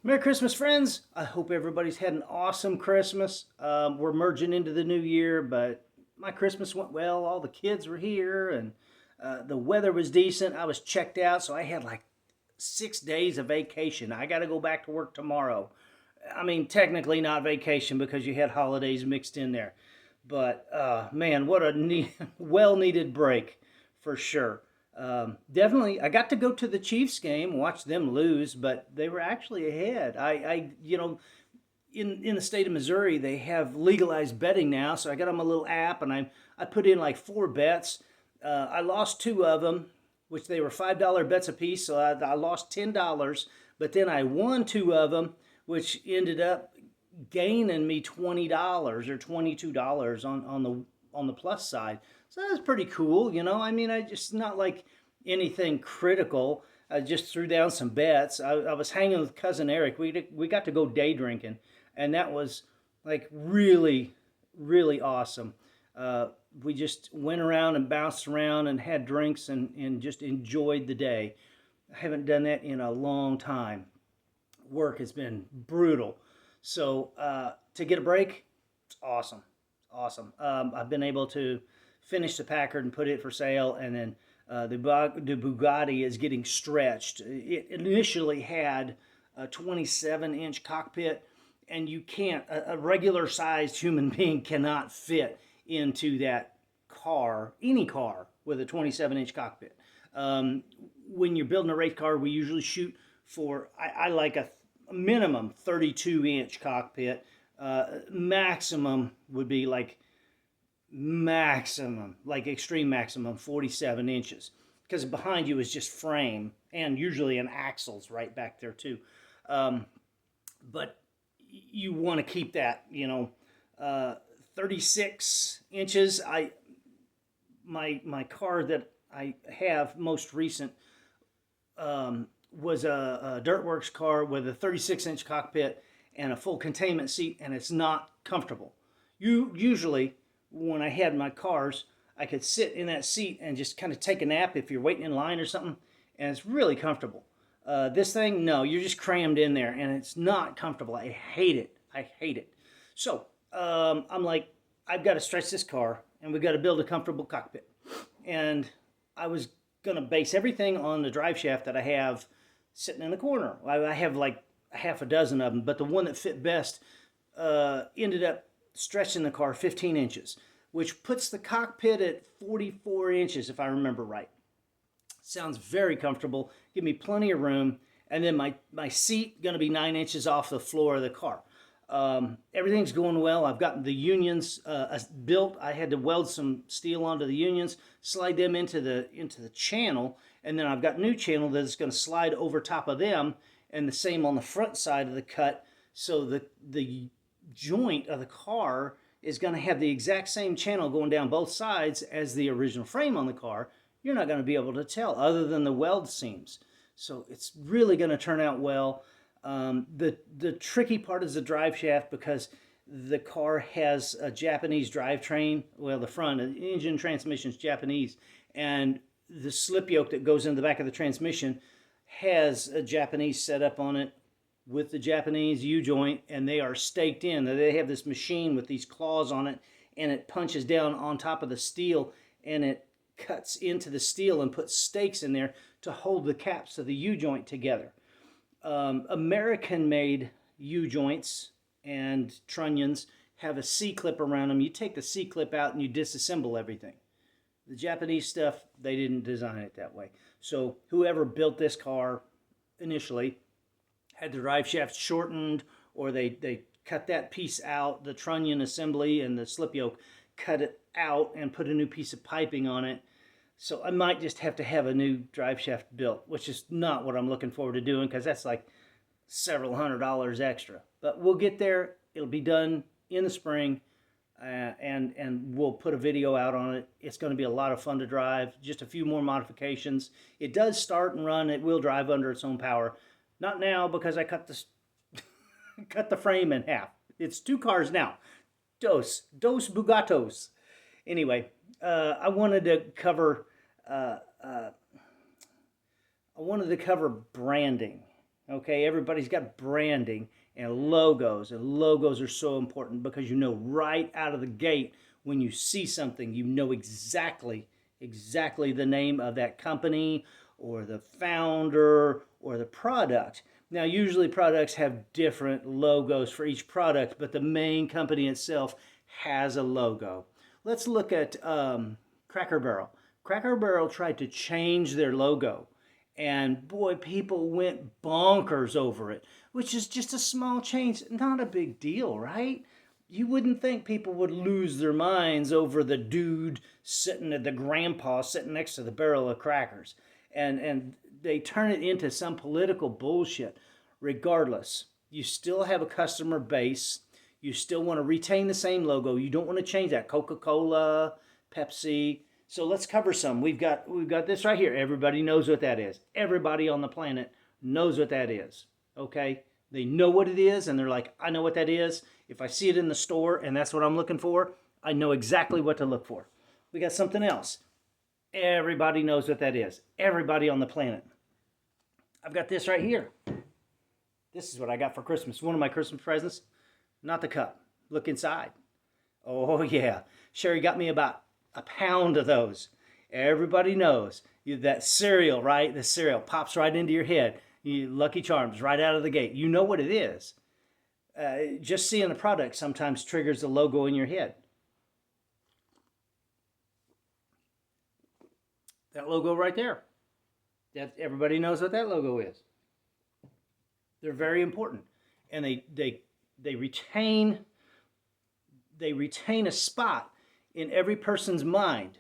Merry Christmas, friends. I hope everybody's had an awesome Christmas. We're merging into the new year, but my Christmas went well. All the kids were here, and the weather was decent. I was checked out, so I had like 6 days of vacation. I got to go back to work tomorrow. I mean, technically not vacation because you had holidays mixed in there. But man, what a well needed break for sure. Definitely, I got to go to the Chiefs game, watch them lose, but they were actually ahead. In the state of Missouri, they have legalized betting now, so I got on my little app and I put in like 4 bets. I lost two of them, which they were $5 bets a piece, so I lost $10. But then I won two of them, which ended up gaining me $20 or $22 on the plus side. So that's pretty cool, you know. I mean, I just not like anything critical. I just threw down some bets. I was hanging with cousin Eric. We got to go day drinking, and that was like really awesome. We just went around and bounced around and had drinks and just enjoyed the day. I haven't done that in a long time. Work has been brutal. So to get a break, it's awesome. Awesome. I've been able to finish the Packard and put it for sale, and then the Bugatti is getting stretched. It initially had a 27-inch cockpit, and you can't, a regular sized human being cannot fit into that car, any car with a 27-inch cockpit. Um, when you're building a race car, we usually shoot for, I like a minimum 32-inch cockpit. Maximum would be like maximum, like extreme maximum, 47 inches. Because behind you is just frame and usually an axle's right back there too. Um, but you want to keep that, 36 inches. My car that I have most recent was a Dirtworks car with a 36-inch cockpit and a full containment seat, and it's not comfortable. Usually, when I had my cars, I could sit in that seat and just kind of take a nap if you're waiting in line or something, and it's really comfortable. This thing, no, you're just crammed in there, and it's not comfortable. I hate it. I hate it. So I'm like, I've got to stretch this car, and we've got to build a comfortable cockpit. And I was going to base everything on the drive shaft that I have sitting in the corner. I have like a half a dozen of them, but the one that fit best ended up stretching the car 15 inches, which puts the cockpit at 44 inches, if I remember right. Sounds very comfortable, give me plenty of room, and then my seat going to be 9 inches off the floor of the car. Everything's going well. I've gotten the unions built. I had to weld some steel onto the unions, slide them into the channel, and then I've got new channel that's going to slide over top of them, and the same on the front side of the cut. So the joint of the car is going to have the exact same channel going down both sides as the original frame on the car. You're not going to be able to tell other than the weld seams. So it's really going to turn out well. The tricky part is the drive shaft because the car has a Japanese drivetrain. Well, the front the engine transmission is Japanese, and the slip yoke that goes in the back of the transmission has a Japanese setup on it with the Japanese U-joint, and they are staked in. They have this machine with these claws on it, and it punches down on top of the steel, and it cuts into the steel and puts stakes in there to hold the caps of the U-joint together. American-made U-joints and trunnions have a C-clip around them. You take the C-clip out and you disassemble everything. The Japanese stuff, they didn't design it that way. So whoever built this car initially had the drive shaft shortened, or they cut that piece out, the trunnion assembly and the slip yoke, cut it out and put a new piece of piping on it. So I might just have to have a new drive shaft built, which is not what I'm looking forward to doing because that's like several $100s extra. But we'll get there. It'll be done in the spring, and we'll put a video out on it. It's going to be a lot of fun to drive. Just a few more modifications. It does start and run. It will drive under its own power. Not now because I cut the frame in half. It's two cars now. Dos Bugatos. Anyway, I wanted to cover branding. Okay, everybody's got branding and logos are so important because you know right out of the gate when you see something, you know exactly the name of that company or the founder or the product. Now, usually products have different logos for each product, but the main company itself has a logo. Let's look at Cracker Barrel. Cracker Barrel tried to change their logo, and boy, people went bonkers over it, which is just a small change, not a big deal, right? You wouldn't think people would lose their minds over the dude sitting at the grandpa sitting next to the barrel of crackers. And they turn it into some political bullshit. Regardless, you still have a customer base. You still want to retain the same logo. You don't want to change that. Coca-Cola, Pepsi. So let's cover some. We've got this right here. Everybody knows what that is. Everybody on the planet knows what that is. Okay? They know what it is and they're like, I know what that is. If I see it in the store and that's what I'm looking for, I know exactly what to look for. We got something else. Everybody knows what that is. Everybody on the planet. I've got this right here. This is what I got for Christmas. One of my Christmas presents. Not the cup. Look inside. Oh, yeah. Sherry got me about a pound of those. Everybody knows that cereal, right? The cereal pops right into your head. Lucky Charms right out of the gate. You know what it is. Just seeing the product sometimes triggers the logo in your head. That logo right there. That everybody knows what that logo is. They're very important, and they retain a spot in every person's mind.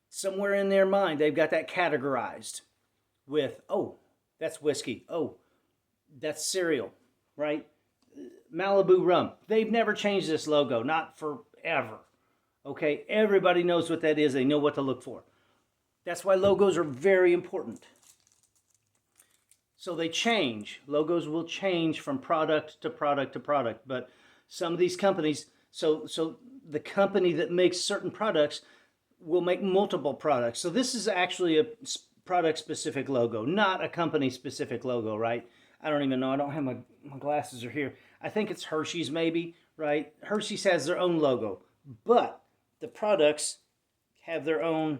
Somewhere in their mind, they've got that categorized with, oh, that's whiskey. Oh, that's cereal, right? Malibu rum. They've never changed this logo, not forever. Okay, everybody knows what that is. They know what to look for. That's why logos are very important. So they change. Logos will change from product to product to product. But some of these companies, so the company that makes certain products will make multiple products. So this is actually a product-specific logo, not a company-specific logo, right? I don't even know. I don't have my glasses are here. I think it's Hershey's maybe, right? Hershey's has their own logo, but the products have their own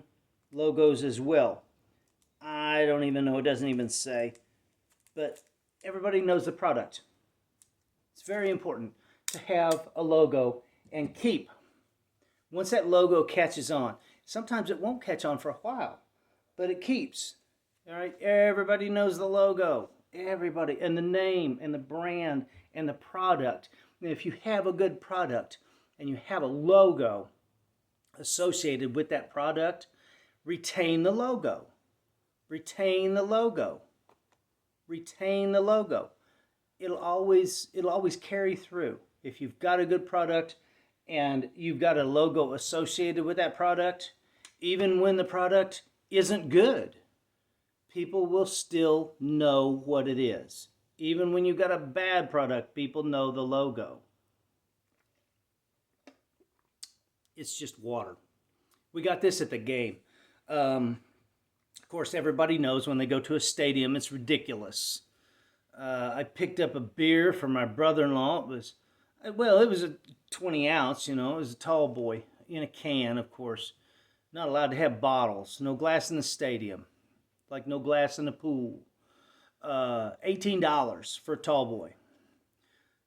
logos as well. I don't even know. It doesn't even say. But everybody knows the product. It's very important to have a logo and keep. Once that logo catches on, sometimes it won't catch on for a while, but it keeps. All right, everybody knows the logo. Everybody, and the name and the brand and the product. And if you have a good product and you have a logo associated with that product, retain the logo. Retain the logo. Retain the logo. It'll always carry through. If you've got a good product and you've got a logo associated with that product, even when the product isn't good, people will still know what it is. Even when you've got a bad product, people know the logo. It's just water. We got this at the game. Of course, everybody knows when they go to a stadium, it's ridiculous. I picked up a beer for my brother-in-law. It was a 20 ounce, it was a tall boy in a can, of course. Not allowed to have bottles. No glass in the stadium. Like no glass in the pool. $18 for a tall boy.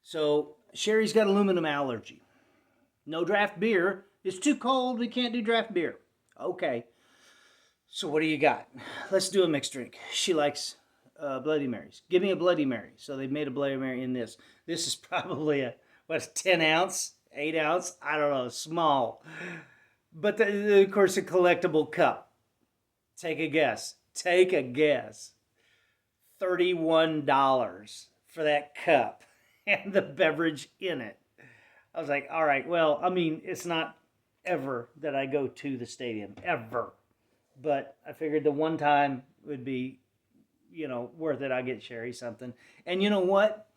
So Sherry's got aluminum allergy. No draft beer. It's too cold. We can't do draft beer. Okay. So what do you got? Let's do a mixed drink. She likes Bloody Marys. Give me a Bloody Mary. So they've made a Bloody Mary in this. This is probably a 10 ounce, 8 ounce? I don't know, small. But of course, a collectible cup. Take a guess. Take a guess. $31 for that cup and the beverage in it. I was like, all right, well, I mean, it's not ever that I go to the stadium, ever. But I figured the one time would be, worth it. I get Sherry something. And you know what?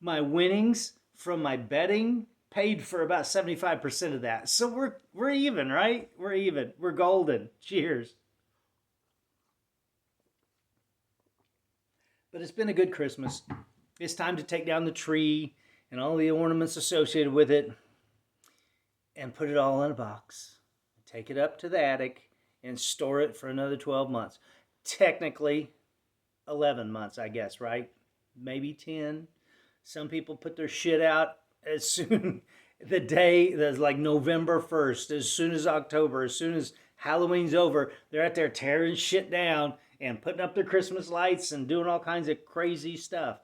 My winnings from my betting paid for about 75% of that. So we're even, right? We're even. We're golden. Cheers. But it's been a good Christmas. It's time to take down the tree and all the ornaments associated with it and put it all in a box. Take it up to the attic and store it for another 12 months. Technically, 11 months, I guess, right? Maybe 10. Some people put their shit out as soon the day that's like November 1st, as soon as October, as soon as Halloween's over, they're out there tearing shit down and putting up their Christmas lights and doing all kinds of crazy stuff.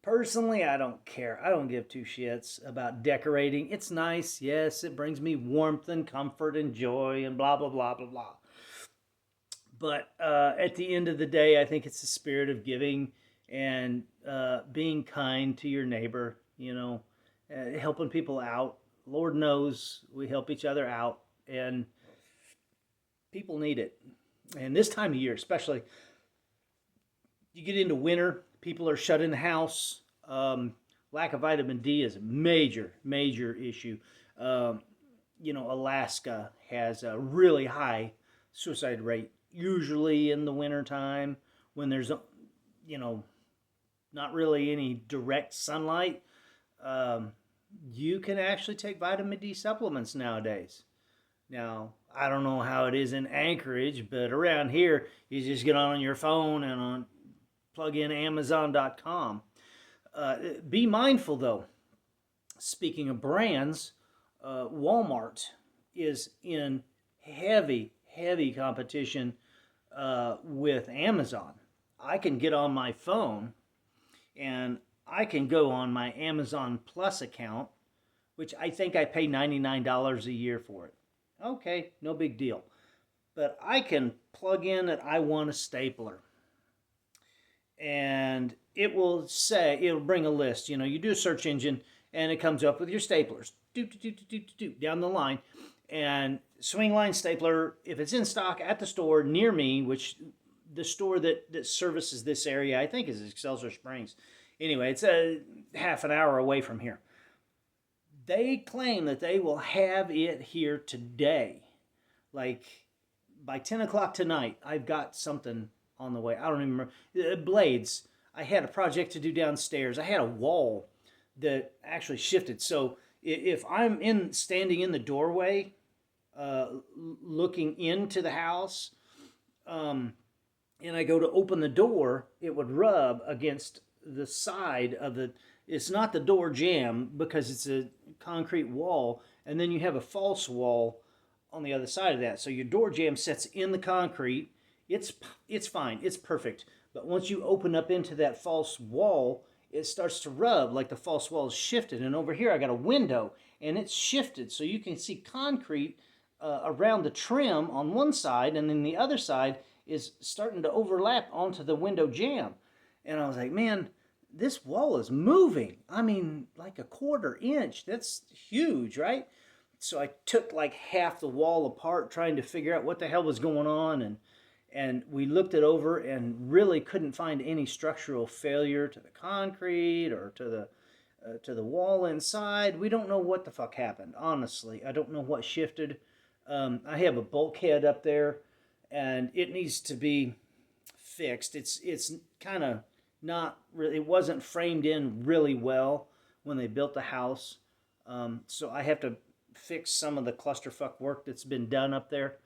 Personally, I don't care. I don't give two shits about decorating. It's nice. Yes, it brings me warmth and comfort and joy and blah, blah, blah, blah, blah. But at the end of the day, I think it's the spirit of giving and being kind to your neighbor, helping people out. Lord knows we help each other out, and people need it. And this time of year, especially, you get into winter, people are shut in the house. Lack of vitamin D is a major, major issue. Alaska has a really high suicide rate, usually in the wintertime when there's, not really any direct sunlight. You can actually take vitamin D supplements nowadays. Now, I don't know how it is in Anchorage, but around here, you just get on your phone and plug in Amazon.com. Be mindful, though. Speaking of brands, Walmart is in heavy, heavy competition with Amazon. I can get on my phone and I can go on my Amazon Plus account, which I think I pay $99 a year for it. Okay, no big deal. But I can plug in that I want a stapler. And it'll bring a list. You do a search engine and it comes up with your staplers. Down the line. And Swingline stapler, if it's in stock at the store near me, which the store that services this area, I think, is Excelsior Springs. Anyway, it's a half an hour away from here. They claim that they will have it here today. Like, by 10 o'clock tonight, I've got something on the way. I don't even remember. Blades. I had a project to do downstairs. I had a wall that actually shifted. So if I'm standing in the doorway, looking into the house, and I go to open the door, it would rub against the side of it's not the door jamb because it's a concrete wall, and then you have a false wall on the other side of that. So your door jamb sets in the concrete. It's fine. It's perfect. But once you open up into that false wall, it starts to rub like the false wall is shifted. And over here I got a window and it's shifted. So you can see concrete around the trim on one side, and then the other side is starting to overlap onto the window jamb. And I was like, man, this wall is moving. I mean, like a 1/4 inch. That's huge, right? So I took like half the wall apart trying to figure out what the hell was going on. And we looked it over and really couldn't find any structural failure to the concrete or to the wall inside. We don't know what the fuck happened, honestly. I don't know what shifted. I have a bulkhead up there, and it needs to be fixed. It's kind of not really, it wasn't framed in really well when they built the house. So I have to fix some of the clusterfuck work that's been done up there.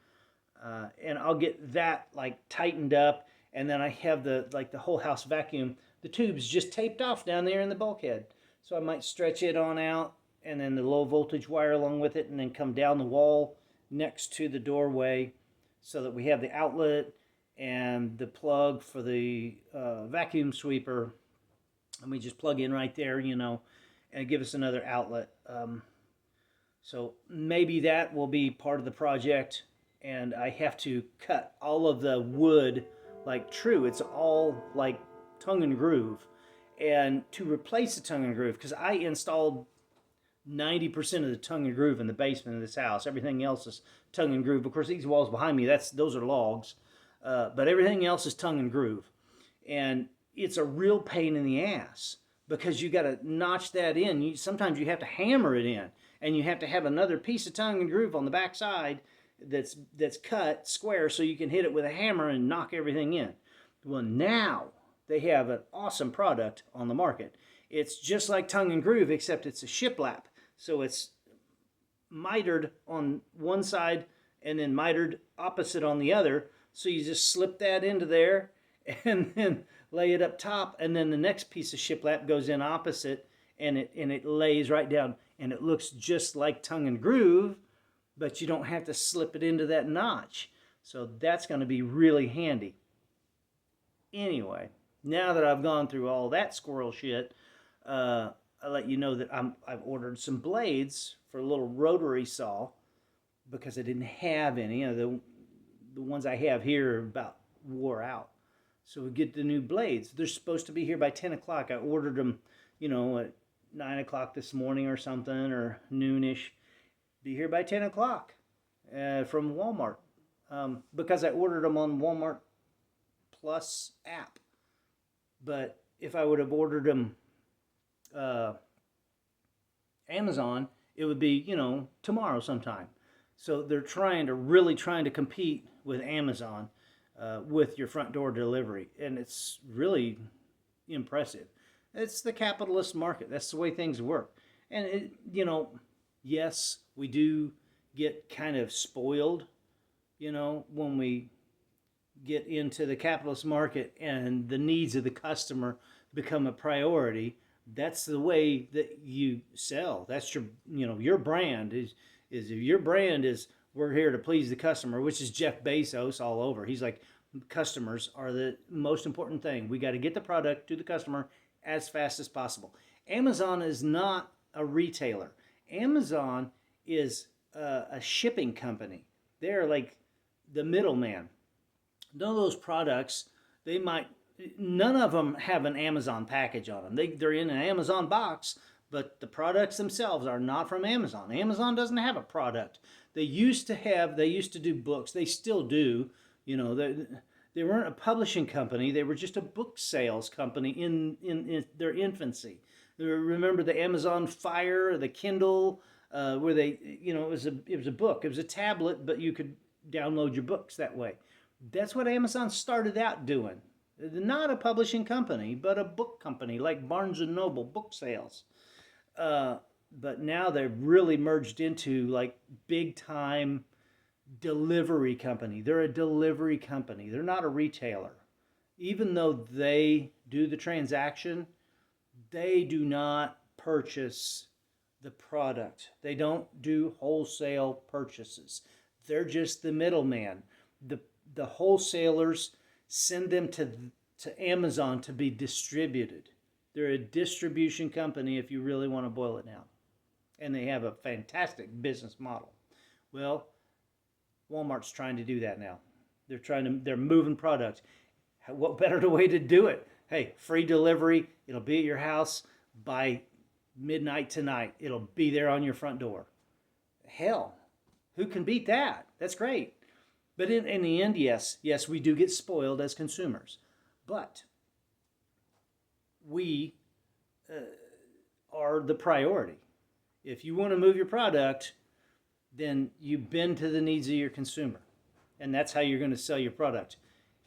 And I'll get that like tightened up, and then I have the whole house vacuum, the tubes just taped off down there in the bulkhead. So I might stretch it on out, and then the low voltage wire along with it, and then come down the wall next to the doorway so that we have the outlet and the plug for the vacuum sweeper, and we just plug in right there, and give us another outlet. So maybe that will be part of the project. And I have to cut all of the wood like true. It's all like tongue and groove. And to replace the tongue and groove, because I installed 90% of the tongue and groove in the basement of this house. Everything else is tongue and groove. Of course, these walls behind me, those are logs. But everything else is tongue and groove. And it's a real pain in the ass because you got to notch that in. Sometimes you have to hammer it in. And you have to have another piece of tongue and groove on the back side that's cut square so you can hit it with a hammer and knock everything in. Well, now they have an awesome product on the market. It's just like Tongue and Groove, except it's a shiplap. So it's mitered on one side and then mitered opposite on the other. So you just slip that into there and then lay it up top, and then the next piece of shiplap goes in opposite, and it lays right down, and it looks just like Tongue and Groove, but you don't have to slip it into that notch. So that's going to be really handy. Anyway, now that I've gone through all that squirrel shit, I'll let you know that I've ordered some blades for a little rotary saw because I didn't have any. The ones I have here are about wore out. So we get the new blades. They're supposed to be here by 10 o'clock. I ordered them, at 9 o'clock this morning or something, or noonish. Be here by 10 o'clock from Walmart because I ordered them on Walmart Plus app. But if I would have ordered them Amazon, it would be, tomorrow sometime. So they're really trying to compete with Amazon with your front door delivery. And it's really impressive. It's the capitalist market. That's the way things work. And, yes, we do get kind of spoiled, when we get into the capitalist market and the needs of the customer become a priority. That's the way that you sell. That's your brand is your brand is we're here to please the customer, which is Jeff Bezos all over. He's like, customers are the most important thing. We got to get the product to the customer as fast as possible. Amazon is not a retailer. Amazon is a shipping company. They're like the middleman. None of those products, none of them have an Amazon package on them. They're in an Amazon box, but the products themselves are not from Amazon. Amazon doesn't have a product. They used to do books. They still do. They weren't a publishing company. They were just a book sales company in their infancy. Remember the Amazon Fire, the Kindle, where they, it was a book. It was a tablet, but you could download your books that way. That's what Amazon started out doing. Not a publishing company, but a book company like Barnes & Noble book sales. But now they've really merged into like big time delivery company. They're a delivery company. They're not a retailer. Even though they do the transaction, they do not purchase the product. They don't do wholesale purchases. They're just the middleman. The wholesalers send them to Amazon to be distributed. They're a distribution company if you really want to boil it down. And they have a fantastic business model. Well, Walmart's trying to do that now. They're moving product. What better way to do it? Hey, free delivery. It'll be at your house by midnight tonight. It'll be there on your front door. Hell, who can beat that? That's great. But in the end, yes, we do get spoiled as consumers. But we are the priority. If you want to move your product, then you bend to the needs of your consumer. And that's how you're going to sell your product.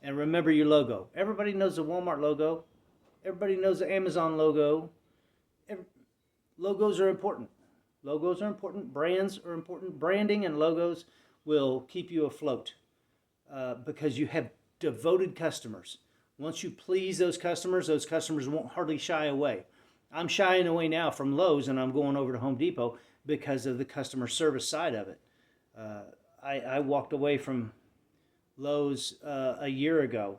And remember your logo. Everybody knows the Walmart logo. Everybody knows the Amazon logo. Logos are important. Logos are important. Brands are important. Branding and logos will keep you afloat because you have devoted customers. Once you please those customers won't hardly shy away. I'm shying away now from Lowe's and I'm going over to Home Depot because of the customer service side of it. I walked away from Lowe's a year ago.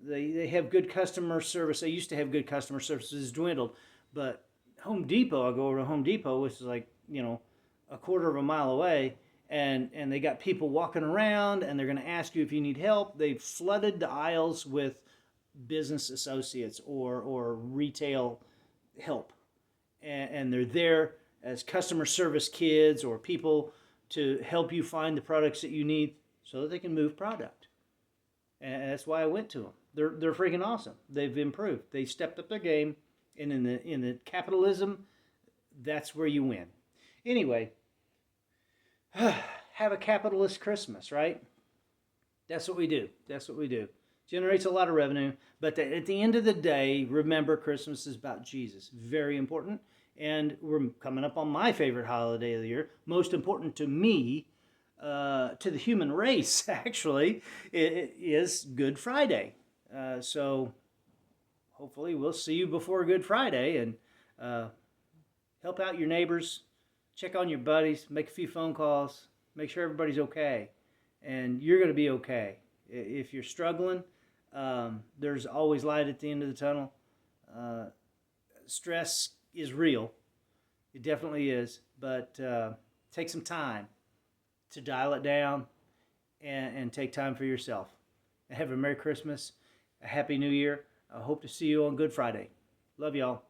They have good customer service. They used to have good customer service. It's dwindled. But Home Depot, I go over to Home Depot, which is like, a quarter of a mile away, and they got people walking around and they're going to ask you if you need help. They've flooded the aisles with business associates or retail help. And they're there as customer service kids or people to help you find the products that you need so that they can move product. And that's why I went to them. They're freaking awesome. They've improved. They stepped up their game. And in the capitalism, that's where you win. Anyway, have a capitalist Christmas, right? That's what we do. That's what we do. generates a lot of revenue. But at the end of the day, remember, Christmas is about Jesus. Very important. And we're coming up on my favorite holiday of the year, most important to me, to the human race, actually, it is Good Friday. So hopefully we'll see you before Good Friday, and help out your neighbors, check on your buddies, make a few phone calls, make sure everybody's okay. And you're going to be okay. If you're struggling, there's always light at the end of the tunnel. Stress is real. It definitely is. But take some time to dial it down, and take time for yourself. Have a Merry Christmas, a Happy New Year. I hope to see you on Good Friday. Love y'all.